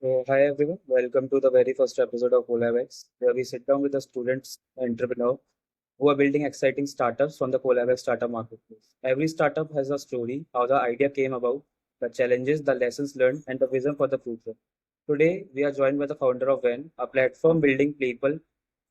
So, hi everyone, welcome to the very first episode of CollabX, where we sit down with the students and entrepreneurs who are building exciting startups from the CollabX startup marketplace. Every startup has a story, how the idea came about, the challenges, the lessons learned, and the vision for the future. Today, we are joined by the founder of Venn, a platform building people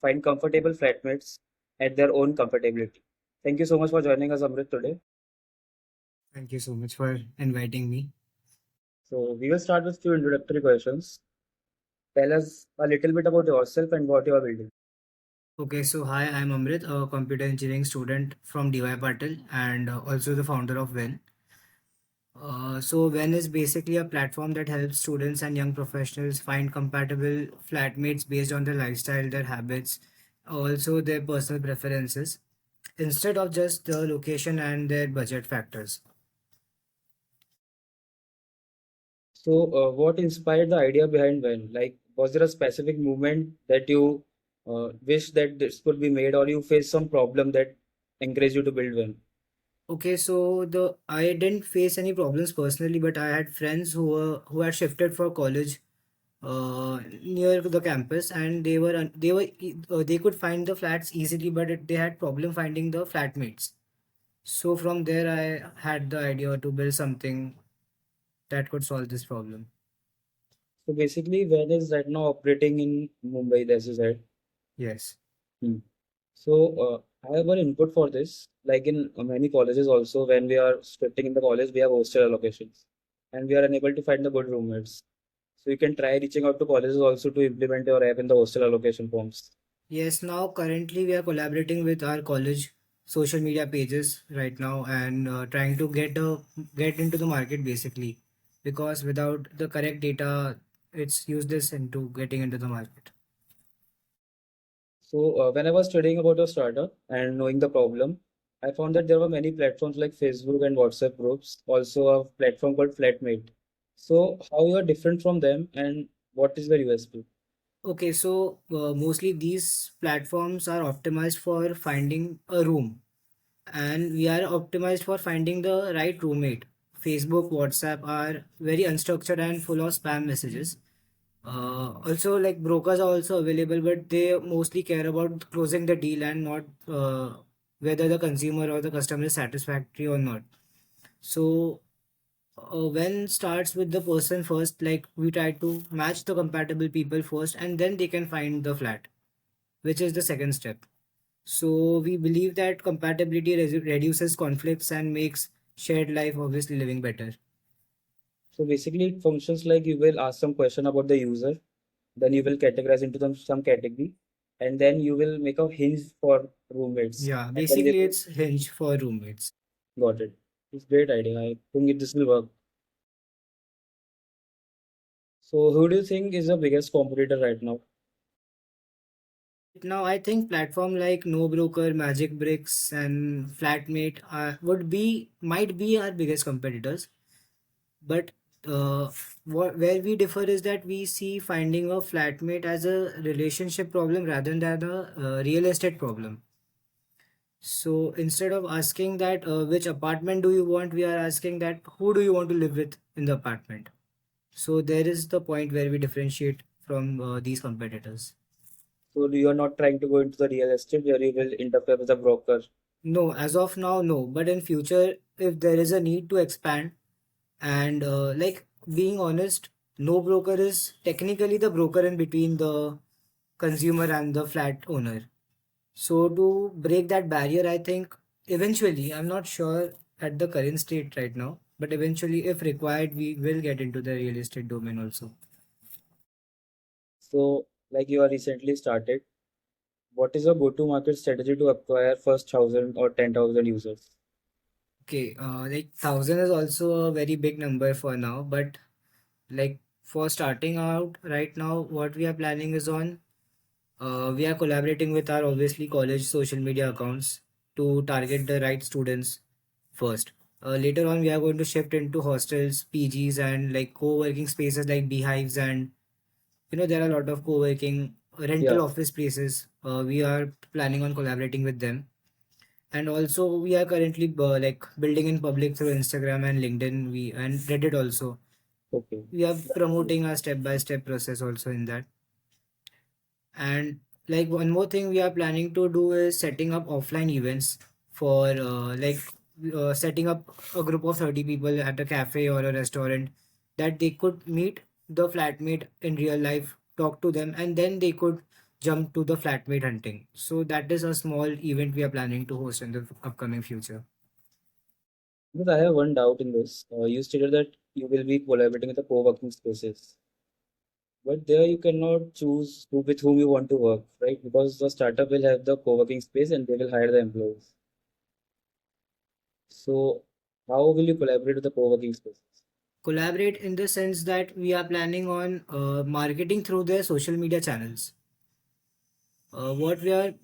find comfortable flatmates at their own comfortability. Thank you so much for joining us, Amrit, today. Thank you so much for inviting me. So, we will start with few introductory questions. Tell us a little bit about yourself and what you are building. Okay, so hi, I'm Amrit, a computer engineering student from DY Patil and also the founder of Venn. So Venn is basically a platform that helps students and young professionals find compatible flatmates based on their lifestyle, their habits, also their personal preferences, instead of just the location and their budget factors. So, what inspired the idea behind Venn? Like, was there a specific movement that you wish that this could be made, or you faced some problem that encouraged you to build Venn? Okay, so the I didn't face any problems personally, but I had friends who had shifted for college near the campus, and they could find the flats easily, but they had problem finding the flatmates. So from there I had the idea to build something that could solve this problem. So, basically, Venn is right now operating in Mumbai, as you said. Yes. Hmm. So, I have one input for this. Like in many colleges, also, when we are sitting in the college, we have hostel allocations, and we are unable to find the good roommates. So, you can try reaching out to colleges also to implement your app in the hostel allocation forms. Yes, now currently we are collaborating with our college social media pages right now and trying to get into the market basically, because without the correct data it's useless into getting into the market. So, when I was studying about a startup and knowing the problem, I found that there were many platforms like Facebook and WhatsApp groups, also a platform called Flatmate. So, how you are different from them and what is the USP? Okay, so mostly these platforms are optimized for finding a room, and we are optimized for finding the right roommate. Facebook, WhatsApp are very unstructured and full of spam messages. Also, like brokers are also available, but they mostly care about closing the deal and not whether the consumer or the customer is satisfactory or not. So when starts with the person first, like we try to match the compatible people first, and then they can find the flat, which is the second step. So we believe that compatibility reduces conflicts and makes shared life obviously living better. So, basically, it functions like you will ask some question about the user, then you will categorize into some category, and then you will make a hinge for roommates, Yeah, and then they basically will it's Hinge for roommates. got it. It's great idea. I think this will work. So, who do you think is the biggest competitor right now? Now I think platform like No Broker, Magic Bricks, and Flatmate would be might be our biggest competitors. But where we differ is that we see finding a flatmate as a relationship problem rather than a real estate problem. So instead of asking that which apartment do you want, we are asking that who do you want to live with in the apartment. So there is the point where we differentiate from these competitors. So, you are not trying to go into the real estate where you will interfere with the broker. No, as of now, no. But in future, if there is a need to expand, and like being honest, no broker is technically the broker in between the consumer and the flat owner. So to break that barrier, I think eventually, I'm not sure at the current state right now, but eventually, if required, we will get into the real estate domain also. So, like you are recently started, what is your go-to market strategy to acquire first 1,000 or 10,000 users? Okay, like 1,000 is also a very big number for now, but like for starting out right now, what we are planning is on we are collaborating with our obviously college social media accounts to target the right students first. Later on, we are going to shift into hostels, PGs, and like co-working spaces like beehives, and there are a lot of co-working Yeah. rental office places. We are planning on collaborating with them, and also we are currently like building in public through Instagram and LinkedIn, we and Reddit also. Okay. We are promoting our step by step process also in that. And like one more thing we are planning to do is setting up offline events for setting up a group of 30 people at a cafe or a restaurant that they could meet the flatmate in real life, talk to them, and then they could jump to the flatmate hunting. So that is a small event we are planning to host in the upcoming future. Because I have one doubt in this. You stated that you will be collaborating with the co-working spaces, but there you cannot choose who, with whom you want to work, right? Because the startup will have the co-working space and they will hire the employees. So how will you collaborate with the co-working spaces? Collaborate in the sense that we are planning on marketing through their social media channels. What we are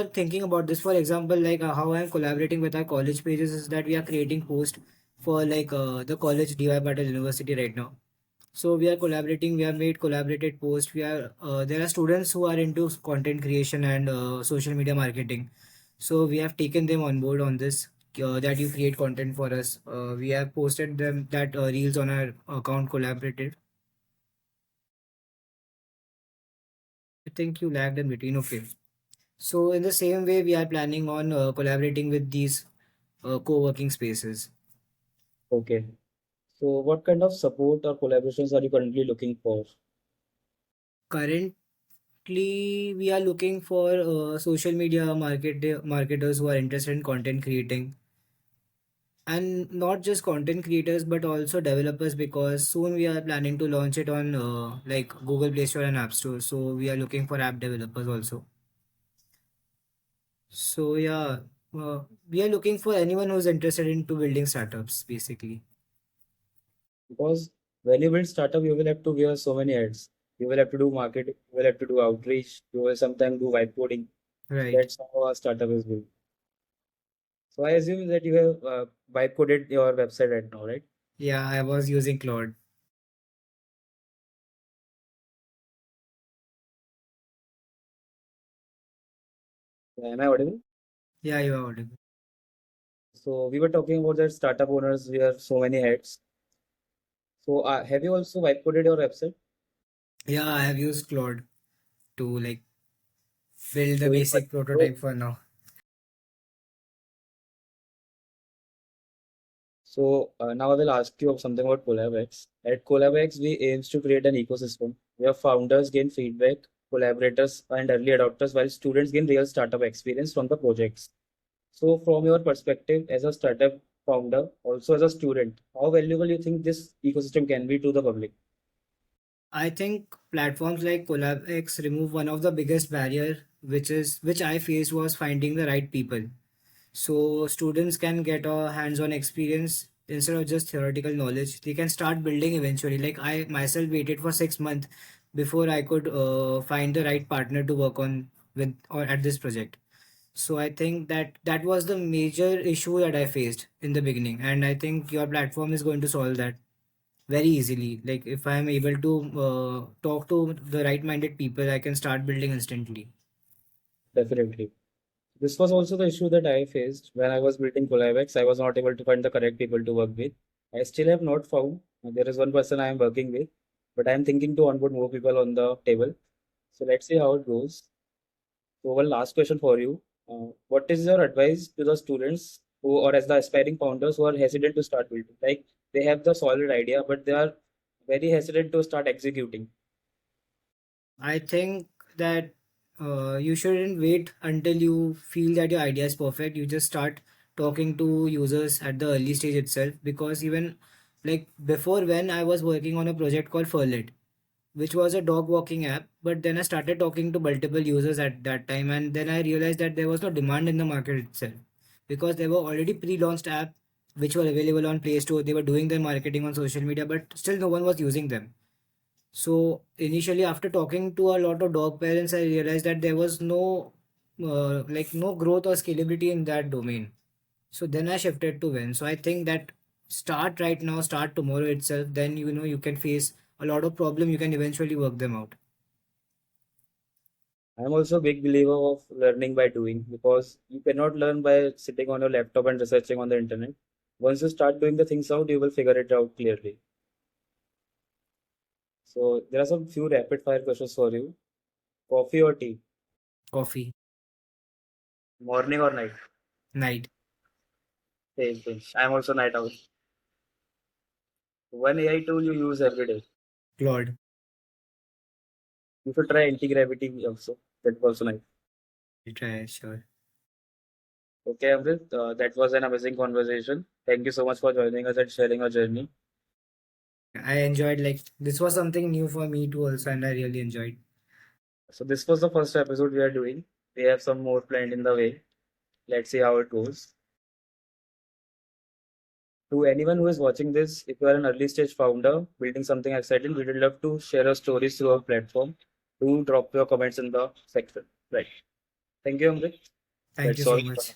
thinking about this. For example, like how I'm collaborating with our college pages is that we are creating post for the college DY Patel University right now. So we are collaborating. We have made collaborated posts. We are There are students who are into content creation and social media marketing. So we have taken them on board on this. That you create content for us. We have posted them that reels on our account collaborated. I think you lagged in between. Okay. So in the same way, we are planning on collaborating with these co-working spaces. Okay. So what kind of support or collaborations are you currently looking for? Currently, we are looking for social media marketers who are interested in content creating, and not just content creators but also developers, because soon we are planning to launch it on Google Play Store and App Store. So we are looking for app developers also. So yeah, we are looking for anyone who's interested into building startups basically. Because when you build startup, you will have to give so many ads. You will have to do marketing, you will have to do outreach, you will sometimes do vibe coding. Right. That's how a startup is built. So I assume that you have vibe coded your website right now, right? Yeah, I was using Claude. Am I audible? Yeah, you are audible. So we were talking about that startup owners wear so many hats. So have you also vibe coded your website? Yeah, I have used Claude to like build the So, basic so prototype for now. now I will ask you something about CollabX. At CollabX, we aims to create an ecosystem where founders gain feedback, collaborators and early adopters, while students gain real startup experience from the projects. So, from your perspective as a startup founder, also as a student, how valuable you think this ecosystem can be to the public? I think platforms like CollabX remove one of the biggest barrier, which I faced was finding the right people. So students can get a hands-on experience instead of just theoretical knowledge. They can start building eventually. Like I myself waited for 6 months before I could find the right partner to work on with or at this project. So I think that was the major issue that I faced in the beginning, and I think your platform is going to solve that very easily. Like if I am able to talk to the right-minded people, I can start building instantly. Definitely. This was also the issue that I faced when I was building CollabX. I was not able to find the correct people to work with. I still have not found. There is one person I am working with, but I am thinking to onboard more people on the table. So let's see how it goes. So one last question for you. What is your advice to the students who, or as the aspiring founders who are hesitant to start building? Like they have the solid idea, but they are very hesitant to start executing. I think that you shouldn't wait until you feel that your idea is perfect. You just start talking to users at the early stage itself, because even like before, when I was working on a project called Furlit, which was a dog walking app, but then I started talking to multiple users at that time, and then I realized that there was no demand in the market itself, because there were already pre-launched app which were available on Play Store. They were doing their marketing on social media, but still no one was using them. So initially, after talking to a lot of dog parents, I realized that there was no growth or scalability in that domain. So then I shifted to Venn. So I think that start right now, start tomorrow itself. Then you can face a lot of problem. You can eventually work them out. I'm also a big believer of learning by doing because you cannot learn by sitting on your laptop and researching on the internet. Once you start doing the things out, you will figure it out clearly. So there are some few rapid fire questions for you. Coffee or tea? Coffee. Morning or night? Night. Same thing. I'm also night owl. One AI tool you use every day. Claude. You should try anti-gravity also. That's also nice. Try, sure. Okay, Amrit, that was an amazing conversation. Thank you so much for joining us and sharing your journey. I enjoyed, like, this was something new for me too also, and I really enjoyed. So this was the first episode we are doing. We have some more planned in the way. Let's see how it goes. To anyone who is watching this, if you are an early stage founder building something exciting, we would love to share your stories through our platform. Do drop your comments in the section. Right. Thank you, Amrit. Thank you That's all. so much.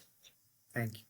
Thank you.